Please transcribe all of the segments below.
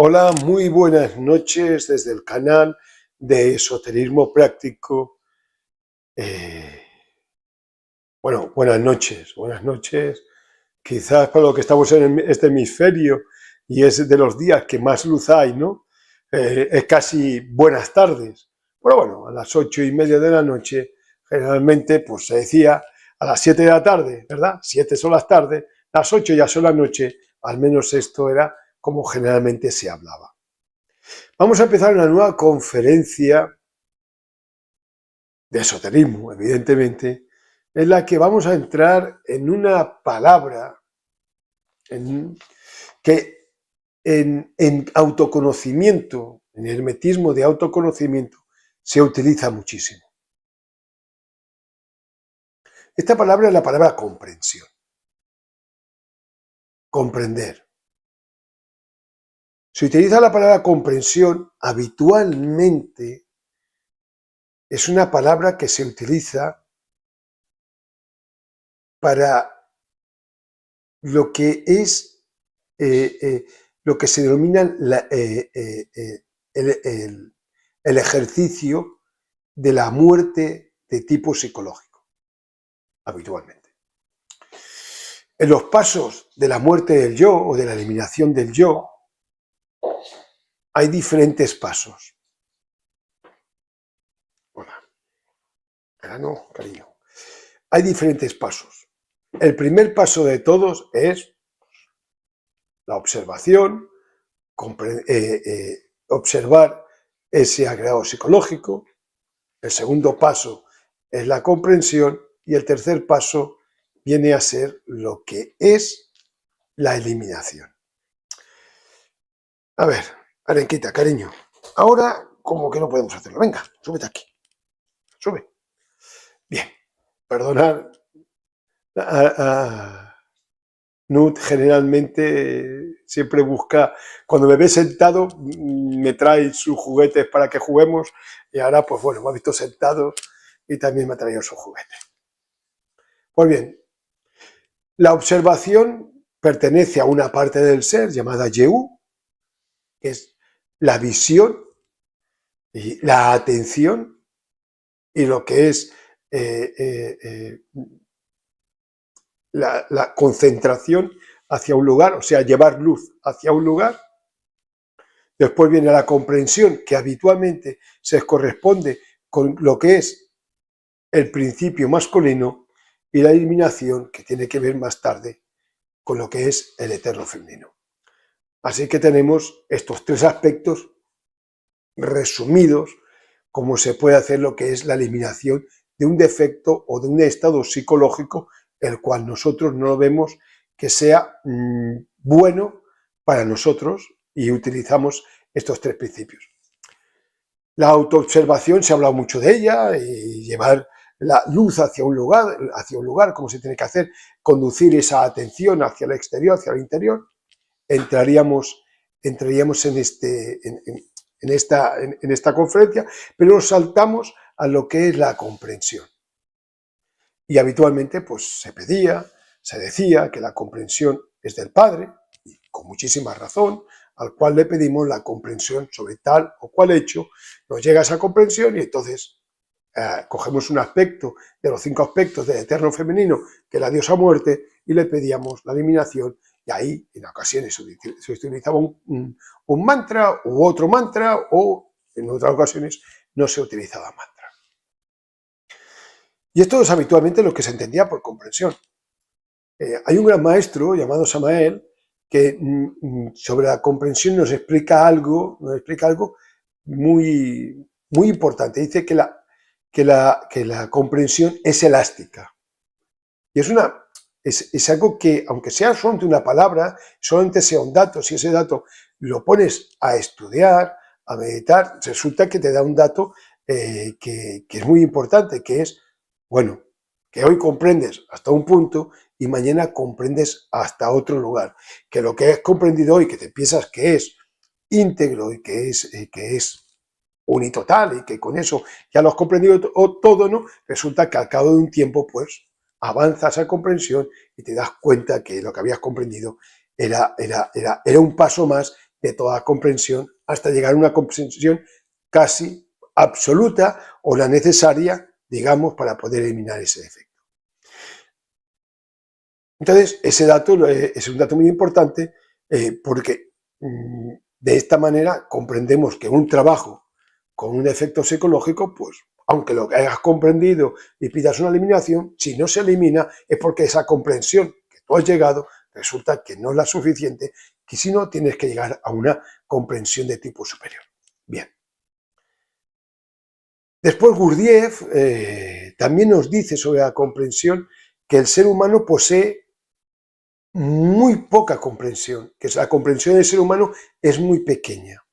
Hola, muy buenas noches desde el canal de Esoterismo Práctico. Bueno, buenas noches, buenas noches. Quizás para lo que estamos en este hemisferio y es de los días que más luz hay, ¿no? Es casi buenas tardes. Pero bueno, a las 8:30 de la noche, generalmente, pues se decía a las 7 de la tarde, ¿verdad? 7 son las tardes, las 8 ya son la noche, al menos esto era como generalmente se hablaba. Vamos a empezar una nueva conferencia de esoterismo, evidentemente, en la que vamos a entrar en una palabra que en autoconocimiento, en hermetismo de autoconocimiento, se utiliza muchísimo. Esta palabra es la palabra comprensión. Comprender. Se utiliza la palabra comprensión habitualmente. Es una palabra que se utiliza para lo que es lo que se denomina el ejercicio de la muerte de tipo psicológico, habitualmente. En los pasos de la muerte del yo o de la eliminación del yo, hay diferentes pasos. Hola. Ah, no, cariño. Hay diferentes pasos. El primer paso de todos es la observación, observar ese agregado psicológico. El segundo paso es la comprensión y el tercer paso viene a ser lo que es la eliminación. A ver, Arenquita, cariño, ahora como que no podemos hacerlo. Venga, súbete aquí. Sube. Bien, perdonad. Nut generalmente siempre busca, cuando me ve sentado, me trae sus juguetes para que juguemos y ahora, pues bueno, me ha visto sentado y también me ha traído sus juguetes. Pues bien, la observación pertenece a una parte del ser llamada Yehu, que es la visión y la atención y lo que es la concentración hacia un lugar, o sea, llevar luz hacia un lugar. Después viene la comprensión, que habitualmente se corresponde con lo que es el principio masculino, y la eliminación, que tiene que ver más tarde con lo que es el eterno femenino. Así que tenemos estos tres aspectos resumidos, como se puede hacer lo que es la eliminación de un defecto o de un estado psicológico, el cual nosotros no vemos que sea bueno para nosotros, y utilizamos estos tres principios. La autoobservación, se ha hablado mucho de ella, y llevar la luz hacia un lugar, como se tiene que hacer, conducir esa atención hacia el exterior, hacia el interior. Entraríamos en esta conferencia, pero nos saltamos a lo que es la comprensión. Y habitualmente pues se decía que la comprensión es del Padre, y con muchísima razón, al cual le pedimos la comprensión sobre tal o cual hecho. Nos llega esa comprensión y entonces cogemos un aspecto de los 5 aspectos del eterno femenino, que es la diosa muerte, y le pedíamos la eliminación, y ahí en ocasiones se utilizaba un mantra u otro mantra, o en otras ocasiones no se utilizaba mantra. Y esto es habitualmente lo que se entendía por comprensión. Hay un gran maestro llamado Samael que sobre la comprensión nos explica algo muy, muy importante. Dice que la comprensión es elástica. Y es algo que, aunque sea solamente una palabra, solamente sea un dato, si ese dato lo pones a estudiar, a meditar, resulta que te da un dato que es muy importante, que es, bueno, que hoy comprendes hasta un punto y mañana comprendes hasta otro lugar. Que lo que has comprendido hoy, que te piensas que es íntegro y que es unitotal y que con eso ya lo has comprendido todo, ¿no? Resulta que al cabo de un tiempo, pues, avanzas a comprensión y te das cuenta que lo que habías comprendido era un paso más de toda comprensión hasta llegar a una comprensión casi absoluta o la necesaria, digamos, para poder eliminar ese defecto. Entonces, ese dato es un dato muy importante porque de esta manera comprendemos que un trabajo con un defecto psicológico, pues aunque lo hayas comprendido y pidas una eliminación, si no se elimina es porque esa comprensión que tú has llegado resulta que no es la suficiente, que si no tienes que llegar a una comprensión de tipo superior. Bien. Después Gurdjieff también nos dice sobre la comprensión que el ser humano posee muy poca comprensión, que la comprensión del ser humano es muy pequeña.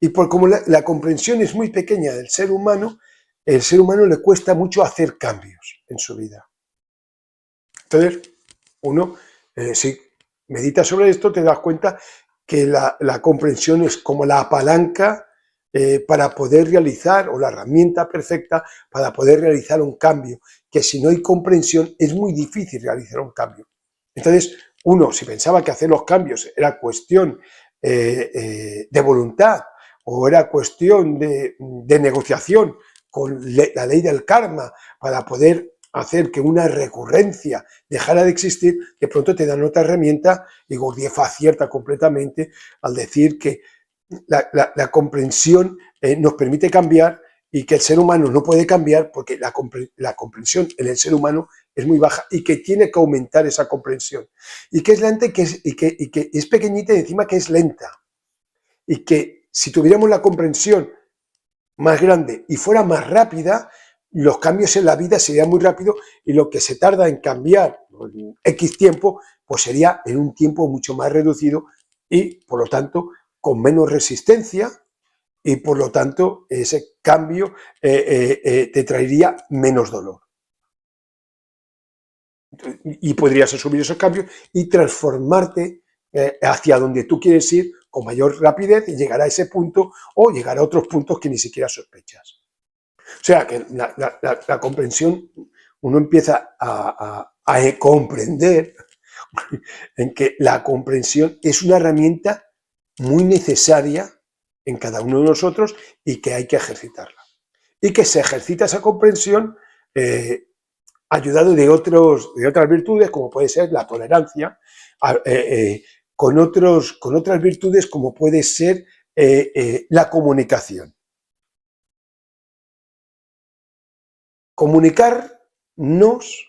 Y por como la comprensión es muy pequeña del ser humano, el ser humano le cuesta mucho hacer cambios en su vida. Entonces, uno, si meditas sobre esto, te das cuenta que la comprensión es como la palanca para poder realizar, o la herramienta perfecta para poder realizar un cambio, que si no hay comprensión es muy difícil realizar un cambio. Entonces, uno, si pensaba que hacer los cambios era cuestión de voluntad o era cuestión de negociación con la ley del karma para poder hacer que una recurrencia dejara de existir, de pronto te dan otra herramienta y Gurdjieff acierta completamente al decir que la comprensión nos permite cambiar y que el ser humano no puede cambiar porque la comprensión en el ser humano es muy baja y que tiene que aumentar esa comprensión. Y que es lenta y que es pequeñita y encima que es lenta. Y que si tuviéramos la comprensión más grande y fuera más rápida, los cambios en la vida serían muy rápidos y lo que se tarda en cambiar en X tiempo, pues sería en un tiempo mucho más reducido y, por lo tanto, con menos resistencia y, por lo tanto, ese cambio te traería menos dolor. Y podrías asumir esos cambios y transformarte hacia donde tú quieres ir con mayor rapidez y llegar a ese punto o llegar a otros puntos que ni siquiera sospechas. O sea que la comprensión, uno empieza a comprender en que la comprensión es una herramienta muy necesaria en cada uno de nosotros y que hay que ejercitarla. Y que se ejercita esa comprensión ayudado de otras virtudes, como puede ser la tolerancia, con otras virtudes como puede ser la comunicación. Comunicarnos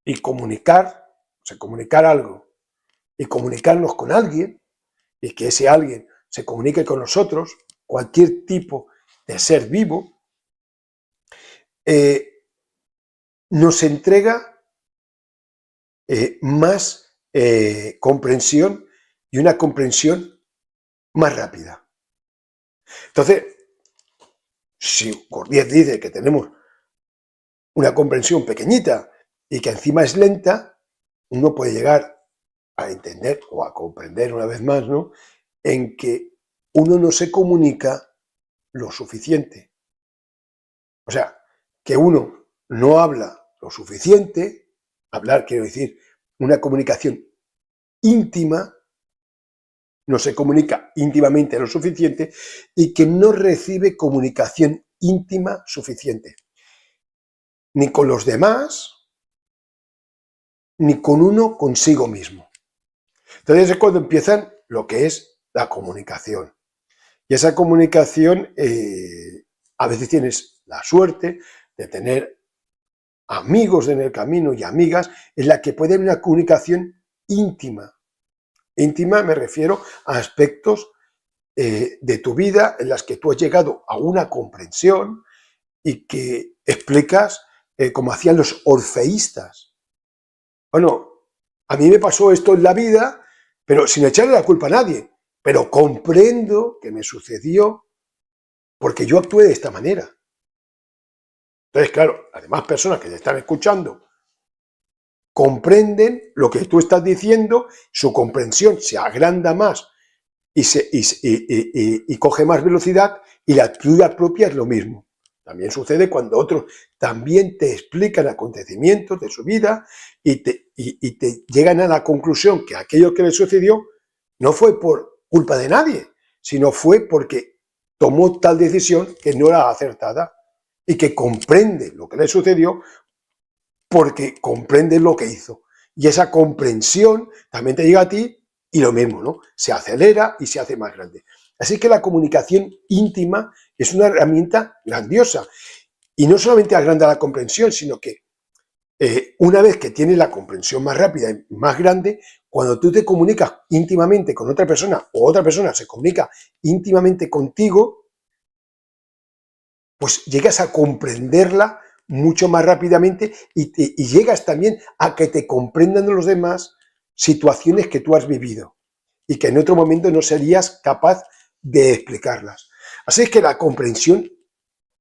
y comunicar algo y comunicarnos con alguien y que ese alguien se comunique con nosotros, cualquier tipo de ser vivo, nos entrega más comprensión y una comprensión más rápida. Entonces, si Gurdjieff dice que tenemos una comprensión pequeñita y que encima es lenta, uno puede llegar a entender o a comprender una vez más, ¿no?, en que uno no se comunica lo suficiente. O sea, que uno no habla lo suficiente, hablar quiero decir una comunicación íntima, no se comunica íntimamente lo suficiente y que no recibe comunicación íntima suficiente. Ni con los demás, ni con uno consigo mismo. Entonces es cuando empiezan lo que es la comunicación. Y esa comunicación, a veces tienes la suerte de tener amigos en el camino y amigas en la que puede haber una comunicación íntima. Íntima me refiero a aspectos de tu vida en las que tú has llegado a una comprensión y que explicas como hacían los orfeístas. Bueno, a mí me pasó esto en la vida, pero sin echarle la culpa a nadie. Pero comprendo que me sucedió porque yo actué de esta manera. Entonces, claro, las demás personas que te están escuchando comprenden lo que tú estás diciendo, su comprensión se agranda más y coge más velocidad y la tuya propia es lo mismo. También sucede cuando otros también te explican acontecimientos de su vida y te llegan a la conclusión que aquello que les sucedió no fue por culpa de nadie, sino fue porque tomó tal decisión que no era acertada y que comprende lo que le sucedió porque comprende lo que hizo. Y esa comprensión también te llega a ti y lo mismo, ¿no? Se acelera y se hace más grande. Así que la comunicación íntima es una herramienta grandiosa. Y no solamente agranda la comprensión, sino que una vez que tienes la comprensión más rápida y más grande, cuando tú te comunicas íntimamente con otra persona o otra persona se comunica íntimamente contigo, pues llegas a comprenderla mucho más rápidamente y llegas también a que te comprendan los demás situaciones que tú has vivido y que en otro momento no serías capaz de explicarlas. Así es que la comprensión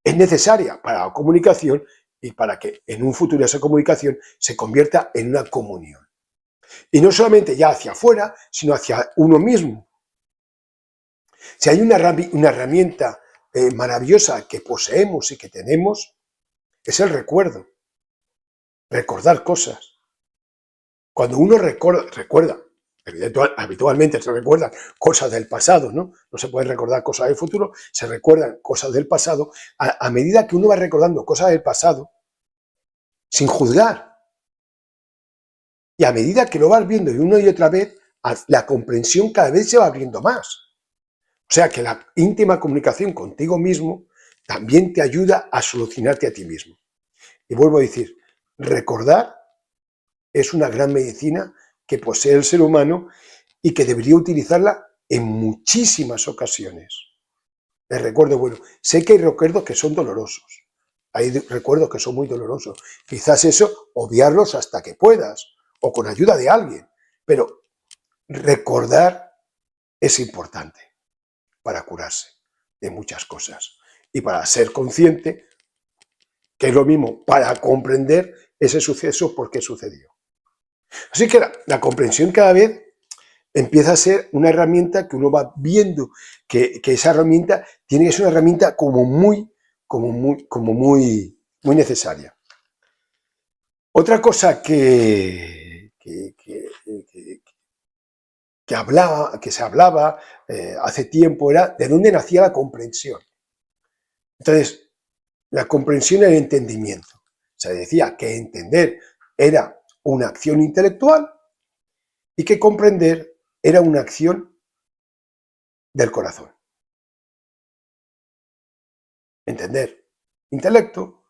es necesaria para la comunicación y para que en un futuro esa comunicación se convierta en una comunión. Y no solamente ya hacia afuera, sino hacia uno mismo. Si hay una herramienta maravillosa que poseemos y que tenemos, es el recuerdo. Recordar cosas. Cuando uno recuerda, habitualmente se recuerdan cosas del pasado, ¿no? No se pueden recordar cosas del futuro, se recuerdan cosas del pasado. A medida que uno va recordando cosas del pasado, sin juzgar, y a medida que lo vas viendo y una y otra vez, la comprensión cada vez se va abriendo más. O sea que la íntima comunicación contigo mismo también te ayuda a solucionarte a ti mismo. Y vuelvo a decir, recordar es una gran medicina que posee el ser humano y que debería utilizarla en muchísimas ocasiones. El recuerdo, bueno, sé que hay recuerdos que son dolorosos, hay recuerdos que son muy dolorosos. Quizás eso, obviarlos hasta que puedas, o con ayuda de alguien, pero recordar es importante para curarse de muchas cosas y para ser consciente, que es lo mismo, para comprender ese suceso por qué sucedió. Así que la comprensión cada vez empieza a ser una herramienta que uno va viendo que esa herramienta tiene que ser una herramienta como muy necesaria. Otra cosa que se hablaba hace tiempo era de dónde nacía la comprensión. Entonces, la comprensión era el entendimiento. Se decía que entender era una acción intelectual y que comprender era una acción del corazón. Entender, intelecto,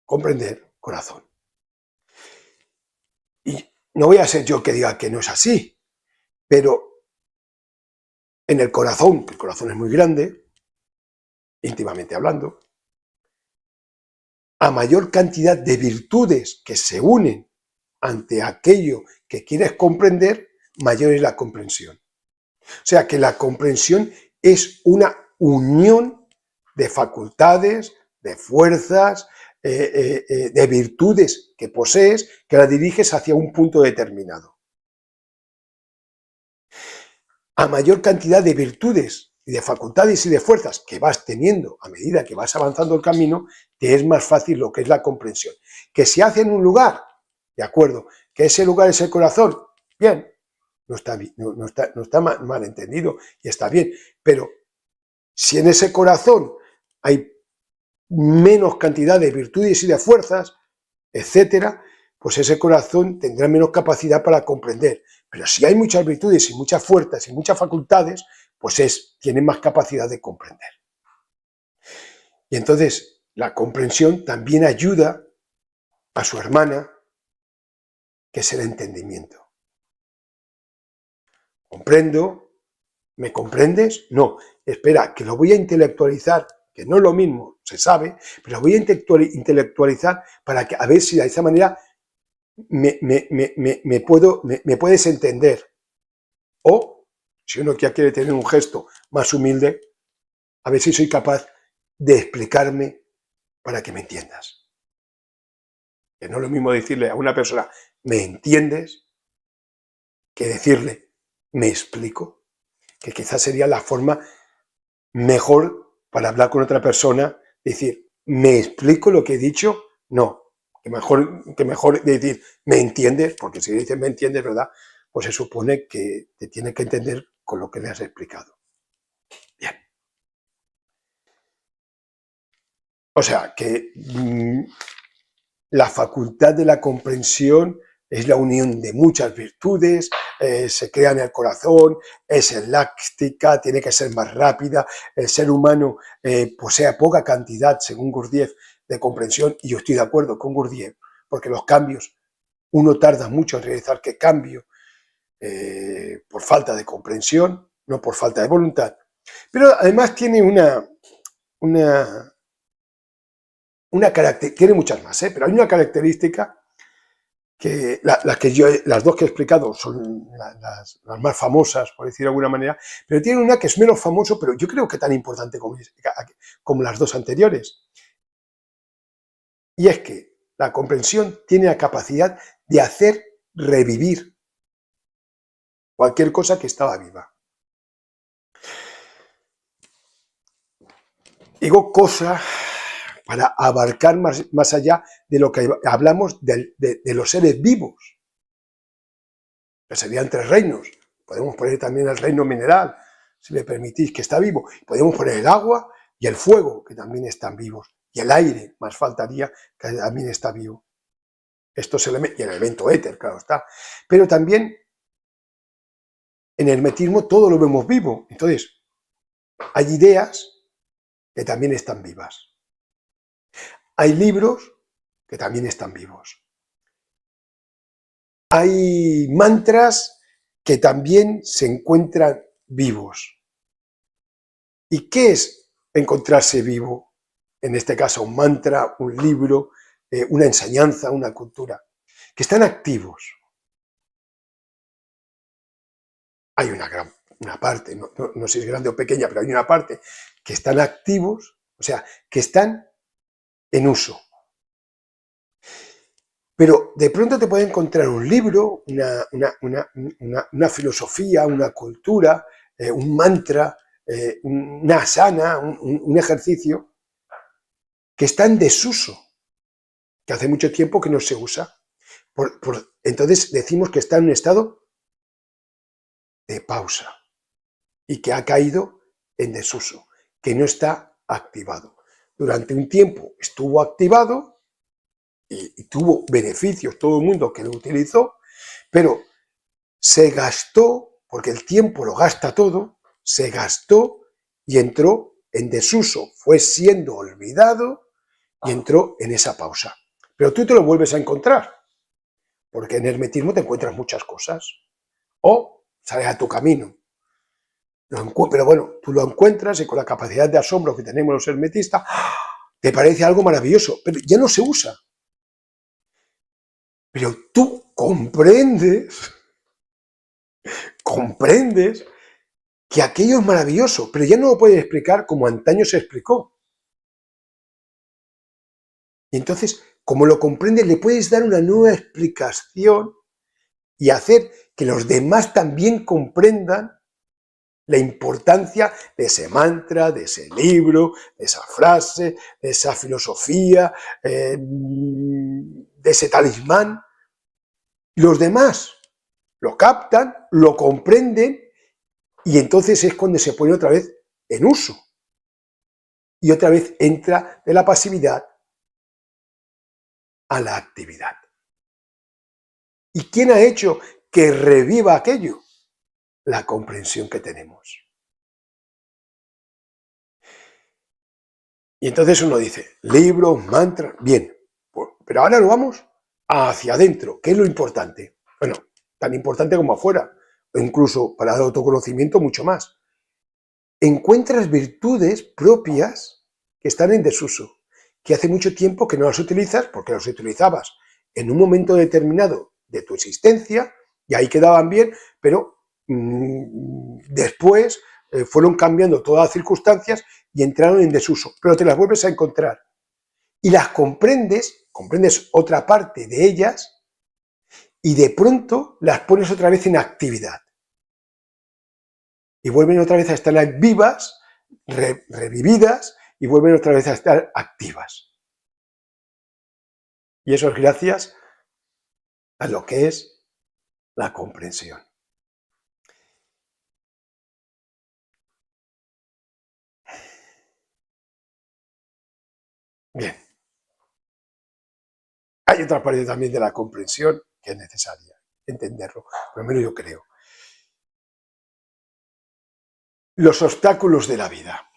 comprender, corazón. Y no voy a ser yo que diga que no es así, pero en el corazón, que el corazón es muy grande, íntimamente hablando, a mayor cantidad de virtudes que se unen ante aquello que quieres comprender, mayor es la comprensión. O sea que la comprensión es una unión de facultades, de fuerzas, de virtudes que posees, que la diriges hacia un punto determinado. A mayor cantidad de virtudes y de facultades y de fuerzas que vas teniendo a medida que vas avanzando el camino, te es más fácil lo que es la comprensión. Que se hace en un lugar, de acuerdo, que ese lugar es el corazón, bien, no está mal entendido y está bien, pero si en ese corazón hay menos cantidad de virtudes y de fuerzas, etcétera, pues ese corazón tendrá menos capacidad para comprender. Pero si hay muchas virtudes y muchas fuerzas y muchas facultades, pues tiene más capacidad de comprender. Y entonces la comprensión también ayuda a su hermana, que es el entendimiento. ¿Comprendo? ¿Me comprendes? No, espera, que lo voy a intelectualizar, que no es lo mismo, se sabe, pero lo voy a intelectualizar para que a ver si de esa manera me puedes entender. O, si uno ya quiere tener un gesto más humilde, a ver si soy capaz de explicarme para que me entiendas. Que no es lo mismo decirle a una persona, ¿me entiendes?, que decirle, ¿me explico?, que quizás sería la forma mejor para hablar con otra persona, decir, ¿me explico lo que he dicho? No, que mejor decir, ¿me entiendes? Porque si dices, ¿me entiendes?, ¿verdad?, pues se supone que te tiene que entender con lo que le has explicado. Bien. O sea, que la facultad de la comprensión es la unión de muchas virtudes, se crea en el corazón, es elástica, tiene que ser más rápida, el ser humano posee poca cantidad, según Gurdjieff, de comprensión, y yo estoy de acuerdo con Gurdjieff, porque los cambios, uno tarda mucho en realizar que cambio por falta de comprensión, no por falta de voluntad, pero además tiene tiene muchas más, pero hay una característica que las dos que he explicado son las más famosas, por decir de alguna manera, pero tiene una que es menos famoso, pero yo creo que tan importante como las dos anteriores. Y es que la comprensión tiene la capacidad de hacer revivir cualquier cosa que estaba viva. Digo cosa para abarcar más allá de lo que hablamos de los seres vivos, que serían 3 reinos. Podemos poner también el reino mineral, si me permitís, que está vivo. Podemos poner el agua y el fuego, que también están vivos. Y el aire, más faltaría, que también está vivo. Estos elementos, y el elemento éter, claro está. Pero también en el hermetismo todo lo vemos vivo. Entonces, hay ideas que también están vivas. Hay libros que también están vivos. Hay mantras que también se encuentran vivos. ¿Y qué es encontrarse vivo? En este caso, un mantra, un libro, una enseñanza, una cultura, que están activos. Hay una parte, no sé si es grande o pequeña, pero hay una parte que están activos, o sea, que están en uso. Pero de pronto te puede encontrar un libro, una filosofía, una cultura, un mantra, una asana, un ejercicio, que está en desuso, que hace mucho tiempo que no se usa. Entonces decimos que está en un estado de pausa y que ha caído en desuso, que no está activado. Durante un tiempo estuvo activado y tuvo beneficios todo el mundo que lo utilizó, pero se gastó, porque el tiempo lo gasta todo, se gastó y entró en desuso, fue siendo olvidado y entró en esa pausa. Pero tú te lo vuelves a encontrar, porque en hermetismo te encuentras muchas cosas, o sales a tu camino. Pero bueno, tú lo encuentras y con la capacidad de asombro que tenemos los hermetistas, te parece algo maravilloso, pero ya no se usa. Pero tú comprendes que aquello es maravilloso, pero ya no lo puedes explicar como antaño se explicó. Y entonces, como lo comprendes, le puedes dar una nueva explicación y hacer que los demás también comprendan la importancia de ese mantra, de ese libro, de esa frase, de esa filosofía, de ese talismán. Los demás lo captan, lo comprenden y entonces es cuando se pone otra vez en uso. Y otra vez entra de la pasividad a la actividad. ¿Y quién ha hecho que reviva aquello? La comprensión que tenemos. Y entonces uno dice, libros, mantras, bien, pero ahora lo vamos hacia adentro, ¿qué es lo importante? Bueno, tan importante como afuera, o incluso para el autoconocimiento mucho más. Encuentras virtudes propias que están en desuso, que hace mucho tiempo que no las utilizas porque las utilizabas en un momento determinado de tu existencia y ahí quedaban bien, pero después fueron cambiando todas las circunstancias y entraron en desuso, pero te las vuelves a encontrar y las comprendes otra parte de ellas y de pronto las pones otra vez en actividad y vuelven otra vez a estar vivas, revividas y vuelven otra vez a estar activas. Y eso es gracias a lo que es la comprensión. Bien. Hay otra parte también de la comprensión que es necesaria entenderlo, por lo menos yo creo. Los obstáculos de la vida.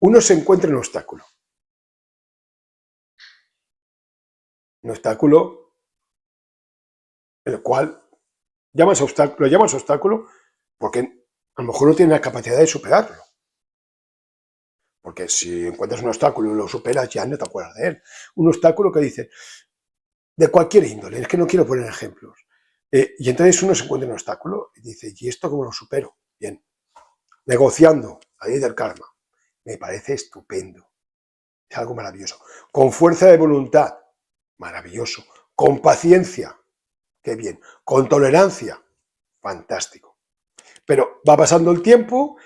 Uno se encuentra en un obstáculo. Un obstáculo en el cual lo llamas obstáculo porque a lo mejor no tienes la capacidad de superarlo. Porque si encuentras un obstáculo y lo superas, ya no te acuerdas de él. Un obstáculo que dice, de cualquier índole, es que no quiero poner ejemplos. Y entonces uno se encuentra en un obstáculo y dice, ¿y esto cómo lo supero? Bien, negociando, la ley del karma, me parece estupendo. Es algo maravilloso. Con fuerza de voluntad, maravilloso. Con paciencia, qué bien. Con tolerancia, fantástico. Pero va pasando el tiempo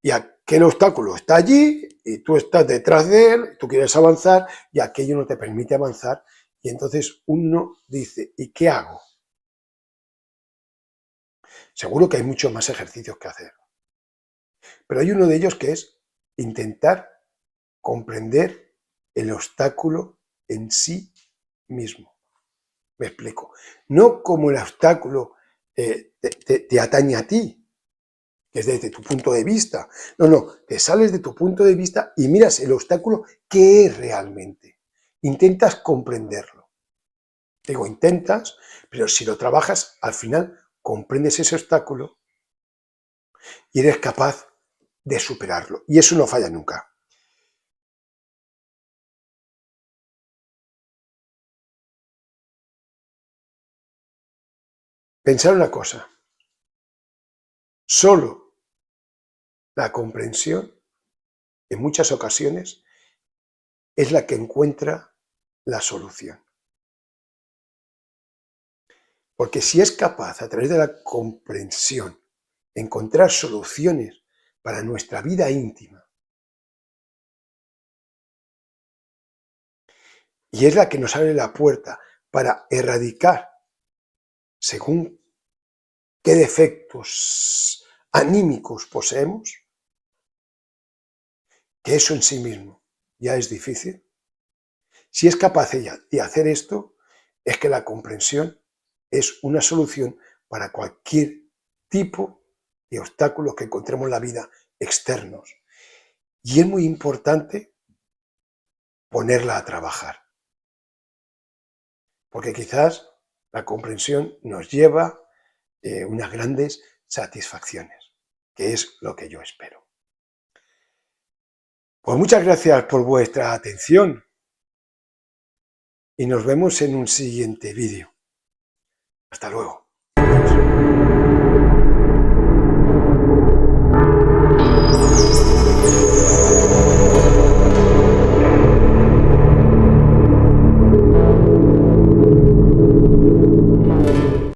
y aquel obstáculo está allí y tú estás detrás de él, tú quieres avanzar y aquello no te permite avanzar y entonces uno dice, ¿y qué hago? Seguro que hay muchos más ejercicios que hacer, pero hay uno de ellos que es intentar comprender el obstáculo en sí mismo. Me explico. No como el obstáculo te atañe a ti, que es desde tu punto de vista. No, no, te sales de tu punto de vista y miras el obstáculo que es realmente. Intentas comprenderlo. Digo, intentas, pero si lo trabajas, al final comprendes ese obstáculo y eres capaz de superarlo. Y eso no falla nunca. Pensar una cosa, solo la comprensión, en muchas ocasiones, es la que encuentra la solución. Porque si es capaz, a través de la comprensión, encontrar soluciones para nuestra vida íntima, y es la que nos abre la puerta para erradicar según qué defectos anímicos poseemos, que eso en sí mismo ya es difícil. Si es capaz ella de hacer esto, es que la comprensión es una solución para cualquier tipo de obstáculos que encontremos en la vida externos. Y es muy importante ponerla a trabajar, porque quizás la comprensión nos lleva unas grandes satisfacciones, que es lo que yo espero. Pues muchas gracias por vuestra atención y nos vemos en un siguiente vídeo. Hasta luego.